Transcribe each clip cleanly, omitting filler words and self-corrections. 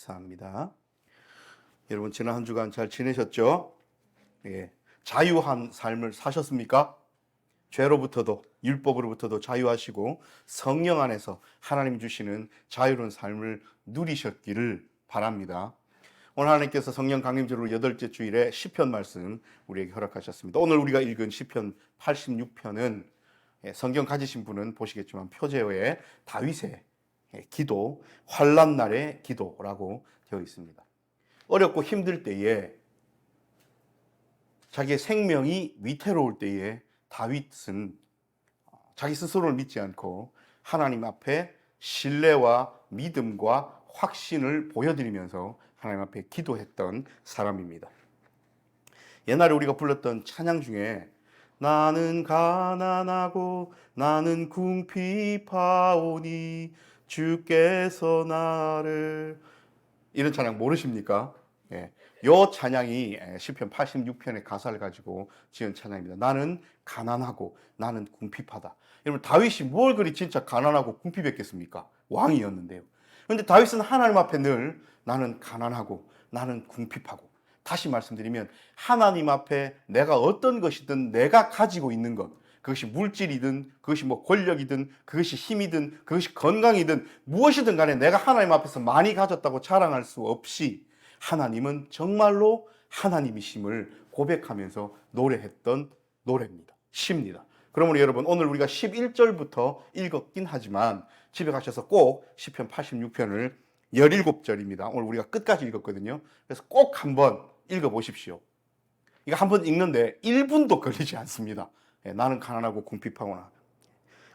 감사합니다. 여러분 지난 한 주간 잘 지내셨죠? 예, 자유한 삶을 사셨습니까? 죄로부터도 율법으로부터도 자유하시고 성령 안에서 하나님 주시는 자유로운 삶을 누리셨기를 바랍니다. 오늘 하나님께서 성령 강림절로 8째 주일에 시편 말씀 우리에게 허락하셨습니다. 오늘 우리가 읽은 시편 86편은 성경 가지신 분은 보시겠지만 표제어에 다윗의 기도, 환난 날의 기도라고 되어 있습니다. 어렵고 힘들 때에, 자기의 생명이 위태로울 때에 다윗은 자기 스스로를 믿지 않고 하나님 앞에 신뢰와 믿음과 확신을 보여드리면서 하나님 앞에 기도했던 사람입니다. 옛날에 우리가 불렀던 찬양 중에 나는 가난하고 나는 궁핍하오니 주께서 나를, 이런 찬양 모르십니까? 예. 요 찬양이 시편 86편의 가사를 가지고 지은 찬양입니다. 나는 가난하고 나는 궁핍하다. 여러분 다윗이 뭘 그리 진짜 가난하고 궁핍했겠습니까? 왕이었는데요. 그런데 다윗은 하나님 앞에 늘 나는 가난하고 나는 궁핍하고, 다시 말씀드리면 하나님 앞에 내가 어떤 것이든 내가 가지고 있는 것, 그것이 물질이든 그것이 권력이든 그것이 힘이든 그것이 건강이든 무엇이든 간에 내가 하나님 앞에서 많이 가졌다고 자랑할 수 없이 하나님은 정말로 하나님이심을 고백하면서 노래했던 노래입니다. 시입니다. 그러므로 여러분 오늘 우리가 11절부터 읽었긴 하지만 집에 가셔서 꼭 시편 86편을 17절입니다. 오늘 우리가 끝까지 읽었거든요. 그래서 꼭 한번 읽어보십시오. 이거 한번 읽는데 1분도 걸리지 않습니다. 나는 가난하고 궁핍하구나.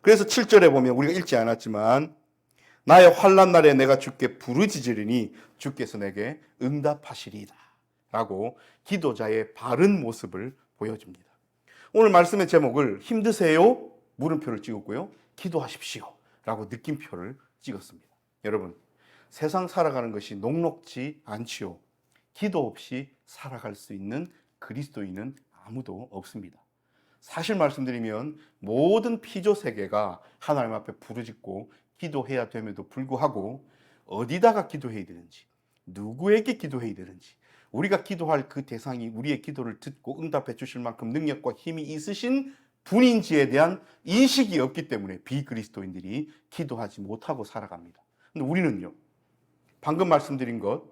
그래서 7절에 보면 우리가 읽지 않았지만 나의 환난 날에 내가 주께 부르짖으리니 주께서 내게 응답하시리이다 라고 기도자의 바른 모습을 보여줍니다. 오늘 말씀의 제목을 힘드세요? 물음표를 찍었고요. 기도하십시오 라고 느낌표를 찍었습니다. 여러분 세상 살아가는 것이 녹록지 않지요. 기도 없이 살아갈 수 있는 그리스도인은 아무도 없습니다. 사실 말씀드리면 모든 피조 세계가 하나님 앞에 부르짖고 기도해야 됨에도 불구하고 어디다가 기도해야 되는지, 누구에게 기도해야 되는지, 우리가 기도할 그 대상이 우리의 기도를 듣고 응답해 주실 만큼 능력과 힘이 있으신 분인지에 대한 인식이 없기 때문에 비그리스도인들이 기도하지 못하고 살아갑니다. 근데 우리는요, 방금 말씀드린 것,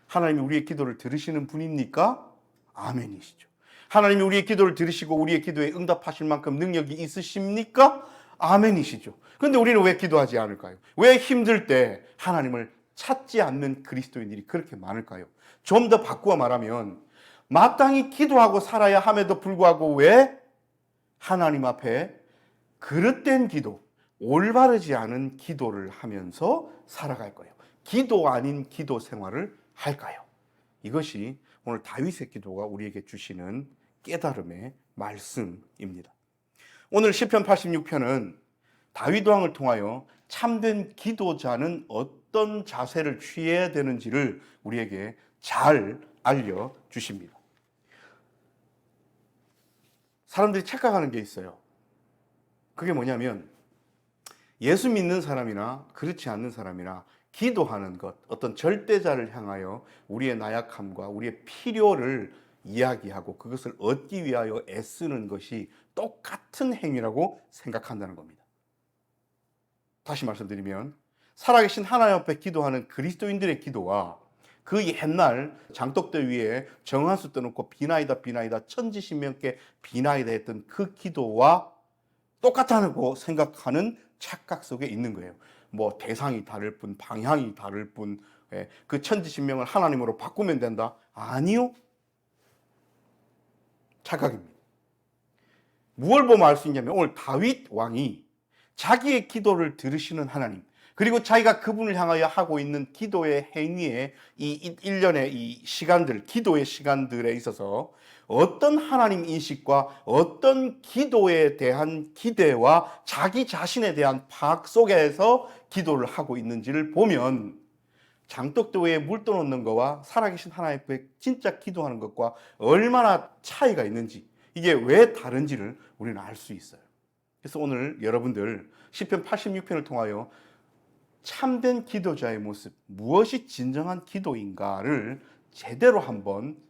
하나님이 우리의 기도를 들으시는 분입니까? 아멘이시죠. 하나님이 우리의 기도를 들으시고 우리의 기도에 응답하실 만큼 능력이 있으십니까? 아멘이시죠. 그런데 우리는 왜 기도하지 않을까요? 왜 힘들 때 하나님을 찾지 않는 그리스도인들이 그렇게 많을까요? 좀 더 바꾸어 말하면 마땅히 기도하고 살아야 함에도 불구하고 왜 하나님 앞에 그릇된 기도, 올바르지 않은 기도를 하면서 살아갈 거예요? 기도 아닌 기도 생활을 할까요? 이것이 오늘 다윗의 기도가 우리에게 주시는 깨달음의 말씀입니다. 오늘 시편 86편은 다윗 왕을 통하여 참된 기도자는 어떤 자세를 취해야 되는지를 우리에게 잘 알려주십니다. 사람들이 착각하는 게 있어요. 그게 뭐냐면 예수 믿는 사람이나 그렇지 않는 사람이나 기도하는 것, 어떤 절대자를 향하여 우리의 나약함과 우리의 필요를 이야기하고 그것을 얻기 위하여 애쓰는 것이 똑같은 행위라고 생각한다는 겁니다. 다시 말씀드리면 살아계신 하나님 앞에 기도하는 그리스도인들의 기도와 그 옛날 장독대 위에 정한수 떠놓고 비나이다 비나이다 천지신명께 비나이다 했던 그 기도와 똑같다고 생각하는 착각 속에 있는 거예요. 대상이 다를 뿐, 방향이 다를 뿐, 그 천지신명을 하나님으로 바꾸면 된다? 아니요. 착각입니다. 무엇을 보면 알 수 있냐면 오늘 다윗 왕이 자기의 기도를 들으시는 하나님, 그리고 자기가 그분을 향하여 하고 있는 기도의 행위에 이 일련의 이 시간들, 기도의 시간들에 있어서 어떤 하나님 인식과 어떤 기도에 대한 기대와 자기 자신에 대한 파악 속에서 기도를 하고 있는지를 보면 장독대에 물 떠놓는 것과 살아계신 하나님 앞에 진짜 기도하는 것과 얼마나 차이가 있는지, 이게 왜 다른지를 우리는 알 수 있어요. 그래서 오늘 여러분들 시편 86편을 통하여 참된 기도자의 모습, 무엇이 진정한 기도인가를 제대로 한번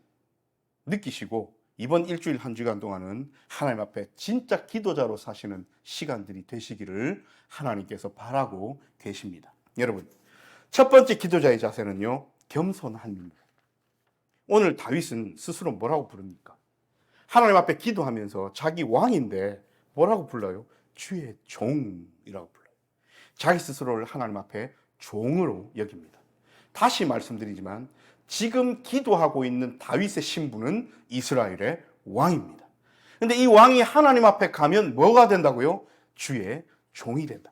느끼시고 이번 일주일 한 주간 동안은 하나님 앞에 진짜 기도자로 사시는 시간들이 되시기를 하나님께서 바라고 계십니다. 여러분, 첫 번째 기도자의 자세는요, 겸손함입니다. 오늘 다윗은 스스로 뭐라고 부릅니까? 하나님 앞에 기도하면서 자기 왕인데 뭐라고 불러요? 주의 종이라고 불러요. 자기 스스로를 하나님 앞에 종으로 여깁니다. 다시 말씀드리지만 지금 기도하고 있는 다윗의 신분은 이스라엘의 왕입니다. 근데 이 왕이 하나님 앞에 가면 뭐가 된다고요? 주의 종이 된다.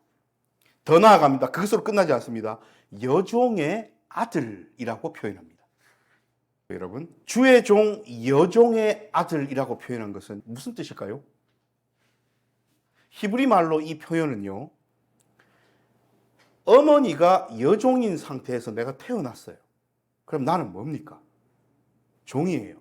더 나아갑니다. 그것으로 끝나지 않습니다. 여종의 아들이라고 표현합니다. 여러분, 주의 종, 여종의 아들이라고 표현한 것은 무슨 뜻일까요? 히브리 말로 이 표현은요, 어머니가 여종인 상태에서 내가 태어났어요. 그럼 나는 뭡니까? 종이에요.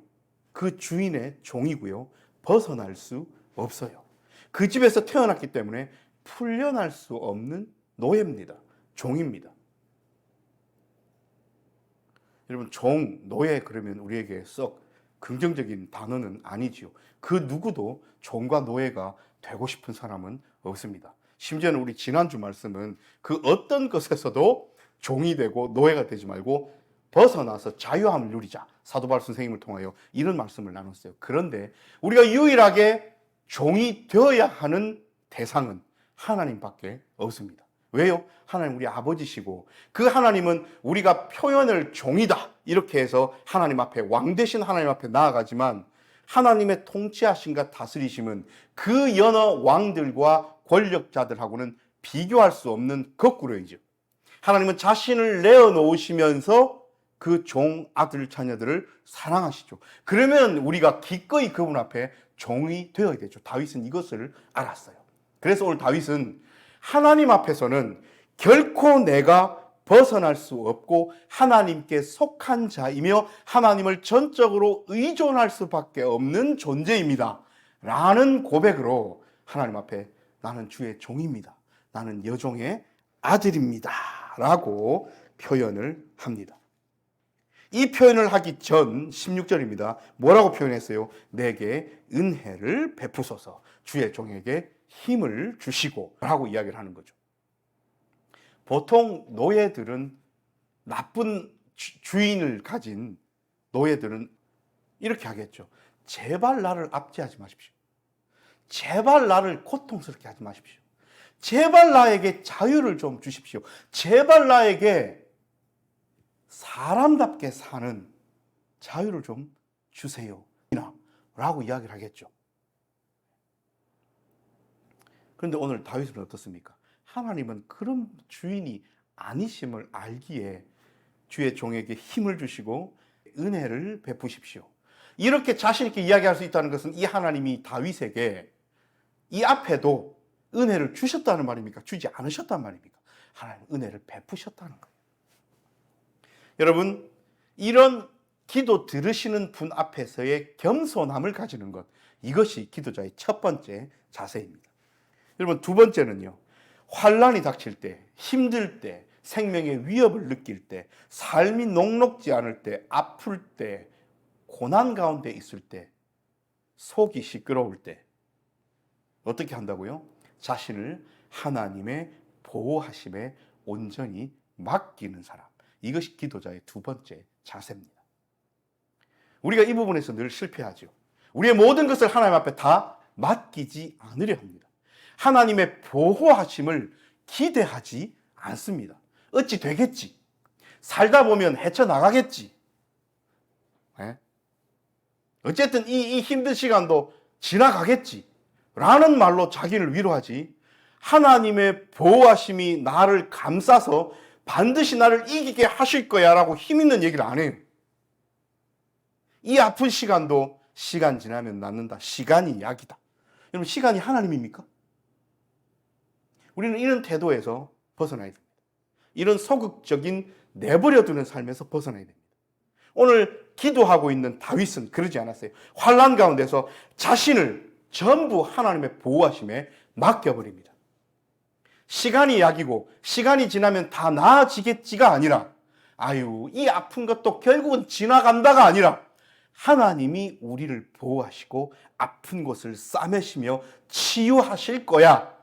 그 주인의 종이고요. 벗어날 수 없어요. 그 집에서 태어났기 때문에 풀려날 수 없는 노예입니다. 종입니다. 여러분, 종, 노예 그러면 우리에게 썩 긍정적인 단어는 아니지요. 그 누구도 종과 노예가 되고 싶은 사람은 없습니다. 심지어는 우리 지난주 말씀은 그 어떤 것에서도 종이 되고 노예가 되지 말고 벗어나서 자유함을 누리자. 사도 바울 선생님을 통하여 이런 말씀을 나눴어요. 그런데 우리가 유일하게 종이 되어야 하는 대상은 하나님밖에 없습니다. 왜요? 하나님 우리 아버지시고 그 하나님은 우리가 표현을 종이다 이렇게 해서 하나님 앞에 왕 되신 하나님 앞에 나아가지만 하나님의 통치하심과 다스리심은 그 여러 왕들과 권력자들하고는 비교할 수 없는 거꾸로이죠. 하나님은 자신을 내어놓으시면서 그 종, 아들, 자녀들을 사랑하시죠. 그러면 우리가 기꺼이 그분 앞에 종이 되어야 되죠. 다윗은 이것을 알았어요. 그래서 오늘 다윗은 하나님 앞에서는 결코 내가 벗어날 수 없고 하나님께 속한 자이며 하나님을 전적으로 의존할 수밖에 없는 존재입니다. 라는 고백으로 하나님 앞에 나는 주의 종입니다. 나는 여종의 아들입니다. 라고 표현을 합니다. 이 표현을 하기 전 16절입니다. 뭐라고 표현했어요? 내게 은혜를 베푸소서. 주의 종에게 힘을 주시고 라고 이야기를 하는 거죠. 보통 노예들은 나쁜 주인을 가진 노예들은 이렇게 하겠죠. 제발 나를 압제하지 마십시오. 제발 나를 고통스럽게 하지 마십시오. 제발 나에게 자유를 좀 주십시오. 제발 나에게 사람답게 사는 자유를 좀 주세요. 라고 이야기를 하겠죠. 그런데 오늘 다윗은 어떻습니까? 하나님은 그런 주인이 아니심을 알기에 주의 종에게 힘을 주시고 은혜를 베푸십시오. 이렇게 자신 있게 이야기할 수 있다는 것은 이 하나님이 다윗에게 이 앞에도 은혜를 주셨다는 말입니까? 주지 않으셨다는 말입니까? 하나님 은혜를 베푸셨다는 거예요. 여러분, 이런 기도 들으시는 분 앞에서의 겸손함을 가지는 것, 이것이 기도자의 첫 번째 자세입니다. 여러분, 두 번째는요, 환난이 닥칠 때, 힘들 때, 생명의 위협을 느낄 때, 삶이 녹록지 않을 때, 아플 때, 고난 가운데 있을 때, 속이 시끄러울 때 어떻게 한다고요? 자신을 하나님의 보호하심에 온전히 맡기는 사람. 이것이 기도자의 두 번째 자세입니다. 우리가 이 부분에서 늘 실패하죠. 우리의 모든 것을 하나님 앞에 다 맡기지 않으려 합니다. 하나님의 보호하심을 기대하지 않습니다. 어찌 되겠지? 살다 보면 헤쳐나가겠지. 네? 어쨌든 이 힘든 시간도 지나가겠지. 라는 말로 자기를 위로하지, 하나님의 보호하심이 나를 감싸서 반드시 나를 이기게 하실 거야 라고 힘 있는 얘기를 안 해요. 이 아픈 시간도 시간 지나면 낫는다. 시간이 약이다. 여러분, 시간이 하나님입니까? 우리는 이런 태도에서 벗어나야 됩니다. 이런 소극적인 내버려두는 삶에서 벗어나야 됩니다. 오늘 기도하고 있는 다윗은 그러지 않았어요. 환난 가운데서 자신을 전부 하나님의 보호하심에 맡겨버립니다. 시간이 약이고 시간이 지나면 다 나아지겠지가 아니라 이 아픈 것도 결국은 지나간다가 아니라 하나님이 우리를 보호하시고 아픈 곳을 싸매시며 치유하실 거야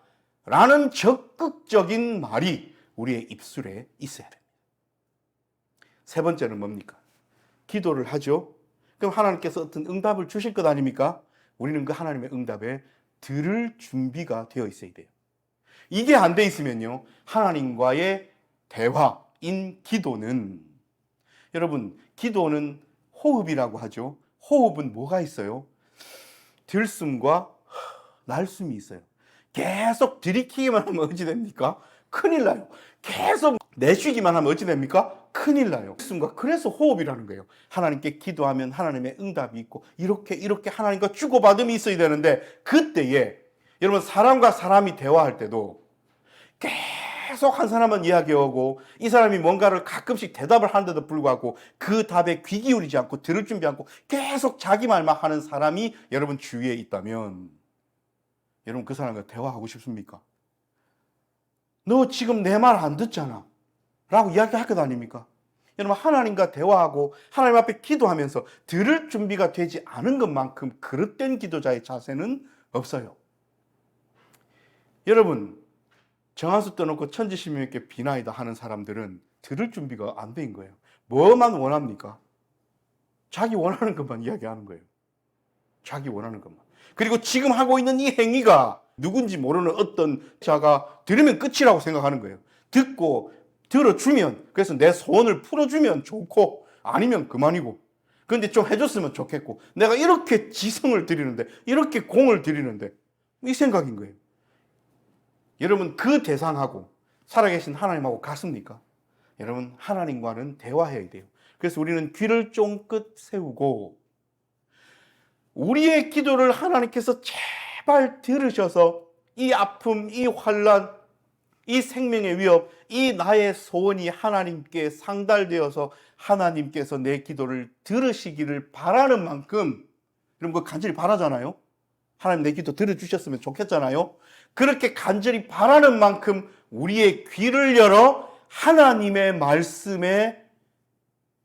라는 적극적인 말이 우리의 입술에 있어야 됩니다. 세 번째는 뭡니까? 기도를 하죠. 그럼 하나님께서 어떤 응답을 주실 것 아닙니까? 우리는 그 하나님의 응답에 들을 준비가 되어 있어야 돼요. 이게 안 돼 있으면요, 하나님과의 대화인 기도는, 여러분, 기도는 호흡이라고 하죠. 호흡은 뭐가 있어요? 들숨과 날숨이 있어요. 계속 들이키기만 하면 어찌 됩니까? 큰일 나요. 계속 내쉬기만 하면 어찌 됩니까? 큰일 나요. 그래서 호흡이라는 거예요. 하나님께 기도하면 하나님의 응답이 있고 이렇게 하나님과 주고받음이 있어야 되는데, 그때에 여러분, 사람과 사람이 대화할 때도 계속 한 사람은 이야기하고 이 사람이 뭔가를 가끔씩 대답을 하는데도 불구하고 그 답에 귀 기울이지 않고 들을 준비 않고 계속 자기 말만 하는 사람이 여러분 주위에 있다면, 여러분 그 사람과 대화하고 싶습니까? 너 지금 내 말 안 듣잖아 라고 이야기할 것 아닙니까? 여러분, 하나님과 대화하고 하나님 앞에 기도하면서 들을 준비가 되지 않은 것만큼 그릇된 기도자의 자세는 없어요. 여러분, 정한수 떠놓고 천지신명께 비나이다 하는 사람들은 들을 준비가 안 된 거예요. 뭐만 원합니까? 자기 원하는 것만 이야기하는 거예요. 자기 원하는 것만. 그리고 지금 하고 있는 이 행위가 누군지 모르는 어떤 자가 들으면 끝이라고 생각하는 거예요. 듣고 들어주면, 그래서 내 소원을 풀어주면 좋고 아니면 그만이고, 그런데 좀 해줬으면 좋겠고, 내가 이렇게 지성을 드리는데, 이렇게 공을 드리는데, 이 생각인 거예요. 여러분, 그 대상하고 살아계신 하나님하고 같습니까? 여러분, 하나님과는 대화해야 돼요. 그래서 우리는 귀를 쫑긋 세우고 우리의 기도를 하나님께서 제발 들으셔서 이 아픔, 이 환난, 이 생명의 위협, 이 나의 소원이 하나님께 상달되어서 하나님께서 내 기도를 들으시기를 바라는 만큼, 여러분 그 간절히 바라잖아요. 하나님 내 기도 들어주셨으면 좋겠잖아요. 그렇게 간절히 바라는 만큼 우리의 귀를 열어 하나님의 말씀에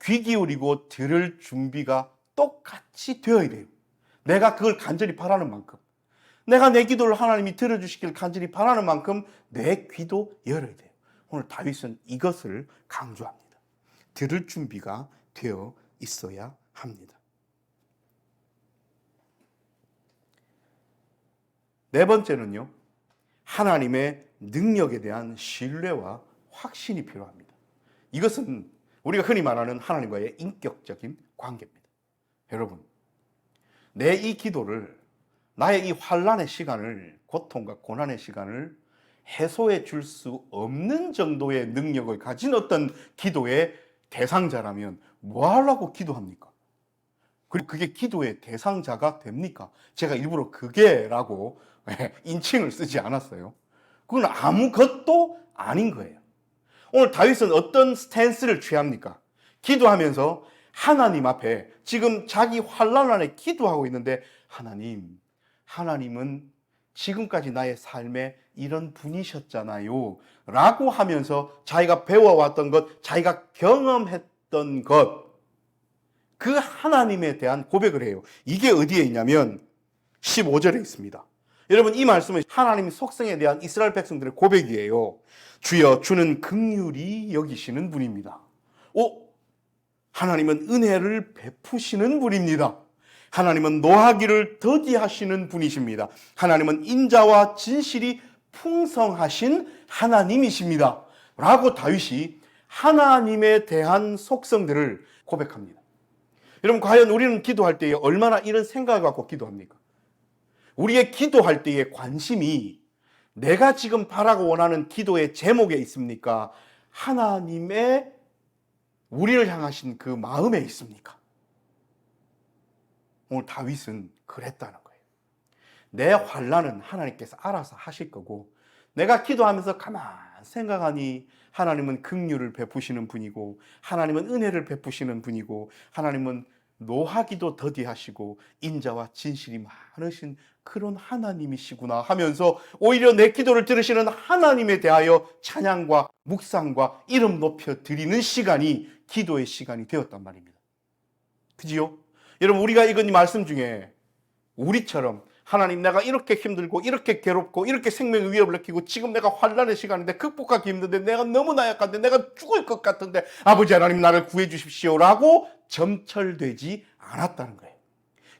귀 기울이고 들을 준비가 똑같이 되어야 돼요. 내가 그걸 간절히 바라는 만큼, 내가 내 기도를 하나님이 들어주시길 간절히 바라는 만큼 내 귀도 열어야 돼요. 오늘 다윗은 이것을 강조합니다. 들을 준비가 되어 있어야 합니다. 네 번째는요, 하나님의 능력에 대한 신뢰와 확신이 필요합니다. 이것은 우리가 흔히 말하는 하나님과의 인격적인 관계입니다. 여러분, 내 이 기도를, 나의 이 환난의 시간을, 고통과 고난의 시간을 해소해 줄 수 없는 정도의 능력을 가진 어떤 기도의 대상자라면 뭐 하려고 기도합니까? 그리고 그게 기도의 대상자가 됩니까? 제가 일부러 그게라고 인칭을 쓰지 않았어요. 그건 아무것도 아닌 거예요. 오늘 다윗은 어떤 스탠스를 취합니까? 기도하면서 하나님 앞에 지금 자기 환난 안에 기도하고 있는데, 하나님은 지금까지 나의 삶에 이런 분이셨잖아요 라고 하면서 자기가 배워왔던 것, 자기가 경험했던 것, 그 하나님에 대한 고백을 해요. 이게 어디에 있냐면 15절에 있습니다. 여러분, 이 말씀은 하나님 속성에 대한 이스라엘 백성들의 고백이에요. 주여, 주는 긍휼히 여기시는 분입니다. 하나님은 은혜를 베푸시는 분입니다. 하나님은 노하기를 더디하시는 분이십니다. 하나님은 인자와 진실이 풍성하신 하나님이십니다 라고 다윗이 하나님에 대한 속성들을 고백합니다. 여러분, 과연 우리는 기도할 때에 얼마나 이런 생각을 갖고 기도합니까? 우리의 기도할 때의 관심이 내가 지금 바라고 원하는 기도의 제목에 있습니까? 하나님의 우리를 향하신 그 마음에 있습니까? 오늘 다윗은 그랬다는 거예요. 내 환난은 하나님께서 알아서 하실 거고, 내가 기도하면서 가만 생각하니 하나님은 긍휼을 베푸시는 분이고, 하나님은 은혜를 베푸시는 분이고, 하나님은 노하기도 더디하시고 인자와 진실이 많으신 그런 하나님이시구나 하면서 오히려 내 기도를 들으시는 하나님에 대하여 찬양과 묵상과 이름 높여 드리는 시간이 기도의 시간이 되었단 말입니다. 그지요? 여러분, 우리가 읽은 이 말씀 중에 우리처럼 하나님, 내가 이렇게 힘들고 이렇게 괴롭고 이렇게 생명의 위협을 느끼고 지금 내가 환난의 시간인데 극복하기 힘든데 내가 너무나 약한데 내가 죽을 것 같은데 아버지 하나님 나를 구해 주십시오라고 점철되지 않았다는 거예요.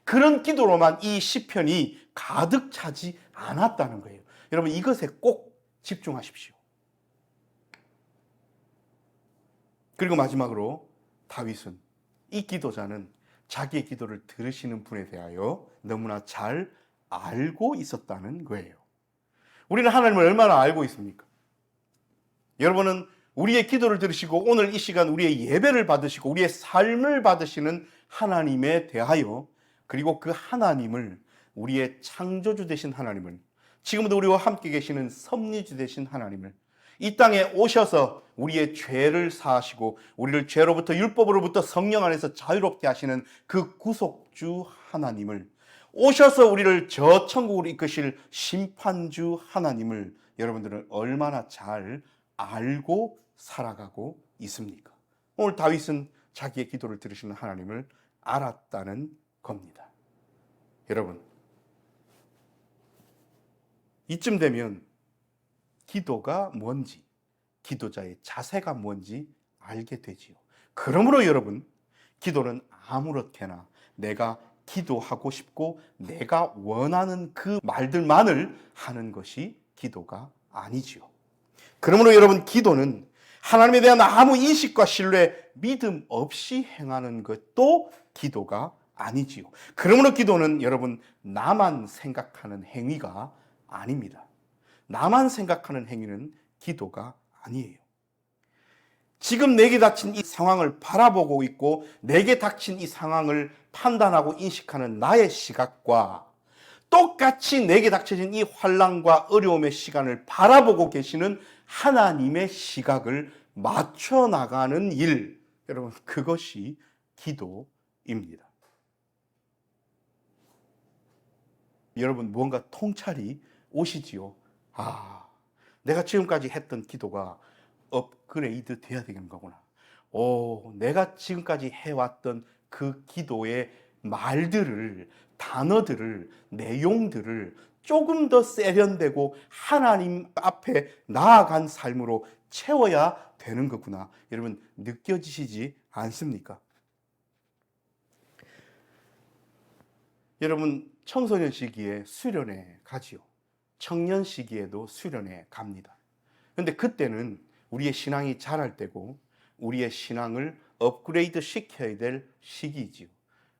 그런 기도로만 이 시편이 가득 차지 않았다는 거예요. 여러분, 이것에 꼭 집중하십시오. 그리고 마지막으로 다윗은, 이 기도자는 자기의 기도를 들으시는 분에 대하여 너무나 잘 알고 있었다는 거예요. 우리는 하나님을 얼마나 알고 있습니까? 여러분은 우리의 기도를 들으시고 오늘 이 시간 우리의 예배를 받으시고 우리의 삶을 받으시는 하나님에 대하여, 그리고 그 하나님을, 우리의 창조주 되신 하나님을, 지금도 우리와 함께 계시는 섭리주 되신 하나님을, 이 땅에 오셔서 우리의 죄를 사하시고 우리를 죄로부터, 율법으로부터 성령 안에서 자유롭게 하시는 그 구속주 하나님을, 오셔서 우리를 저 천국으로 이끄실 심판주 하나님을 여러분들은 얼마나 잘 알고 살아가고 있습니까? 오늘 다윗은 자기의 기도를 들으시는 하나님을 알았다는 겁니다. 여러분, 이쯤 되면 기도가 뭔지, 기도자의 자세가 뭔지 알게 되지요. 그러므로 여러분, 기도는 아무렇게나 내가 기도하고 싶고 내가 원하는 그 말들만을 하는 것이 기도가 아니지요. 그러므로 여러분, 기도는 하나님에 대한 아무 인식과 신뢰, 믿음 없이 행하는 것도 기도가 아니지요. 그러므로 기도는 여러분, 나만 생각하는 행위가 아닙니다. 나만 생각하는 행위는 기도가 아니에요. 지금 내게 닥친 이 상황을 바라보고 있고 내게 닥친 이 상황을 판단하고 인식하는 나의 시각과 똑같이 내게 닥쳐진 이 환난과 어려움의 시간을 바라보고 계시는 하나님의 시각을 맞춰 나가는 일, 여러분, 그것이 기도입니다. 여러분, 무언가 통찰이 오시지요. 아, 내가 지금까지 했던 기도가 업그레이드 돼야 되는 거구나. 내가 지금까지 해왔던 그 기도의 말들을, 단어들을, 내용들을 조금 더 세련되고 하나님 앞에 나아간 삶으로 채워야 되는 거구나. 여러분, 느껴지시지 않습니까? 여러분, 청소년 시기에 수련회 가지요. 청년 시기에도 수련회 갑니다. 그런데 그때는 우리의 신앙이 자랄 때고 우리의 신앙을 업그레이드 시켜야 될 시기이지요.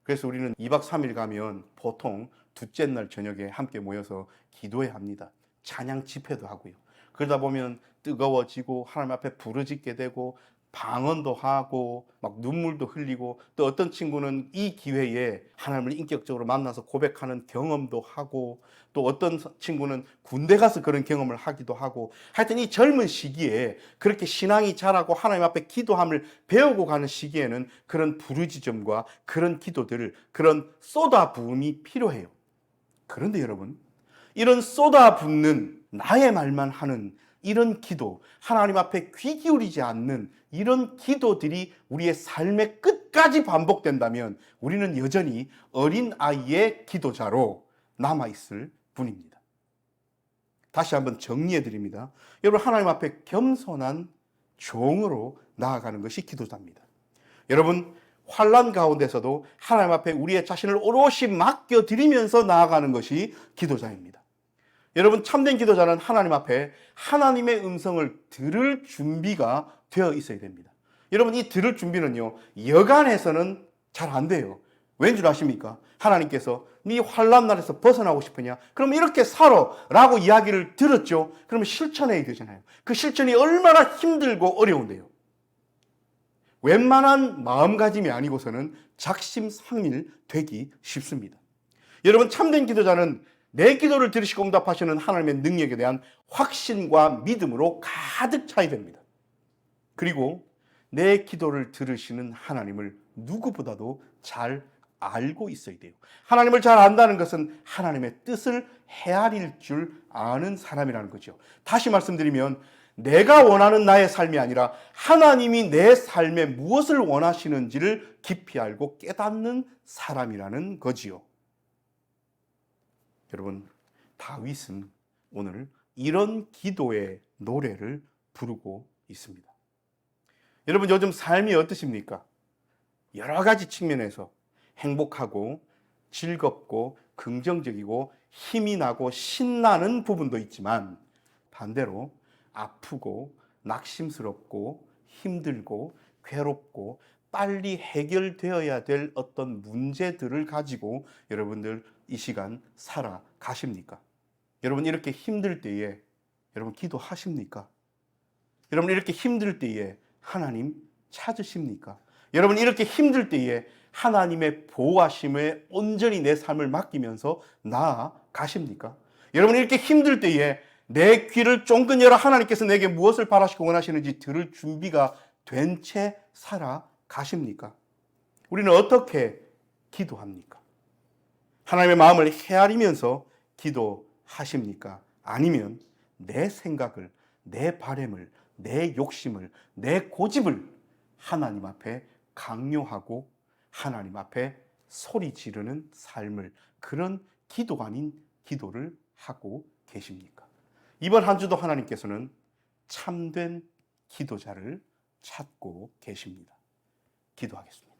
그래서 우리는 2박 3일 가면 보통 둘째 날 저녁에 함께 모여서 기도해야 합니다. 찬양 집회도 하고요. 그러다 보면 뜨거워지고 하나님 앞에 부르짖게 되고 방언도 하고 막 눈물도 흘리고, 또 어떤 친구는 이 기회에 하나님을 인격적으로 만나서 고백하는 경험도 하고, 또 어떤 친구는 군대 가서 그런 경험을 하기도 하고, 하여튼 이 젊은 시기에 그렇게 신앙이 자라고 하나님 앞에 기도함을 배우고 가는 시기에는 그런 부르짖음과 그런 기도들을, 그런 쏟아부음이 필요해요. 그런데 여러분, 이런 쏟아붓는 나의 말만 하는 이런 기도, 하나님 앞에 귀 기울이지 않는 이런 기도들이 우리의 삶의 끝까지 반복된다면 우리는 여전히 어린아이의 기도자로 남아있을 뿐입니다. 다시 한번 정리해 드립니다. 여러분, 하나님 앞에 겸손한 종으로 나아가는 것이 기도자입니다. 여러분, 환난 가운데서도 하나님 앞에 우리의 자신을 오롯이 맡겨드리면서 나아가는 것이 기도자입니다. 여러분, 참된 기도자는 하나님 앞에 하나님의 음성을 들을 준비가 되어 있어야 됩니다. 여러분, 이 들을 준비는요, 여간해서는 잘 안 돼요. 왠 줄 아십니까? 하나님께서 네 환난 날에서 벗어나고 싶으냐? 그럼 이렇게 살아 라고 이야기를 들었죠. 그러면 실천해야 되잖아요. 그 실천이 얼마나 힘들고 어려운데요. 웬만한 마음가짐이 아니고서는 작심삼일 되기 쉽습니다. 여러분, 참된 기도자는 내 기도를 들으시고 응답하시는 하나님의 능력에 대한 확신과 믿음으로 가득 차야 됩니다. 그리고 내 기도를 들으시는 하나님을 누구보다도 잘 알고 있어야 돼요. 하나님을 잘 안다는 것은 하나님의 뜻을 헤아릴 줄 아는 사람이라는 거죠. 다시 말씀드리면 내가 원하는 나의 삶이 아니라 하나님이 내 삶에 무엇을 원하시는지를 깊이 알고 깨닫는 사람이라는 거지요. 여러분, 다윗은 오늘 이런 기도의 노래를 부르고 있습니다. 여러분, 요즘 삶이 어떠십니까? 여러 가지 측면에서 행복하고 즐겁고 긍정적이고 힘이 나고 신나는 부분도 있지만 반대로 아프고 낙심스럽고 힘들고 괴롭고 빨리 해결되어야 될 어떤 문제들을 가지고 여러분들 이 시간 살아가십니까? 여러분 이렇게 힘들 때에 여러분 기도하십니까? 여러분 이렇게 힘들 때에 하나님 찾으십니까? 여러분 이렇게 힘들 때에 하나님의 보호하심에 온전히 내 삶을 맡기면서 나아가십니까? 여러분 이렇게 힘들 때에 내 귀를 쫑긋 열어 하나님께서 내게 무엇을 바라시고 원하시는지 들을 준비가 된 채 살아가십니까? 우리는 어떻게 기도합니까? 하나님의 마음을 헤아리면서 기도하십니까? 아니면 내 생각을, 내 바램을, 내 욕심을, 내 고집을 하나님 앞에 강요하고 하나님 앞에 소리 지르는 삶을, 그런 기도가 아닌 기도를 하고 계십니까? 이번 한 주도 하나님께서는 참된 기도자를 찾고 계십니다. 기도하겠습니다.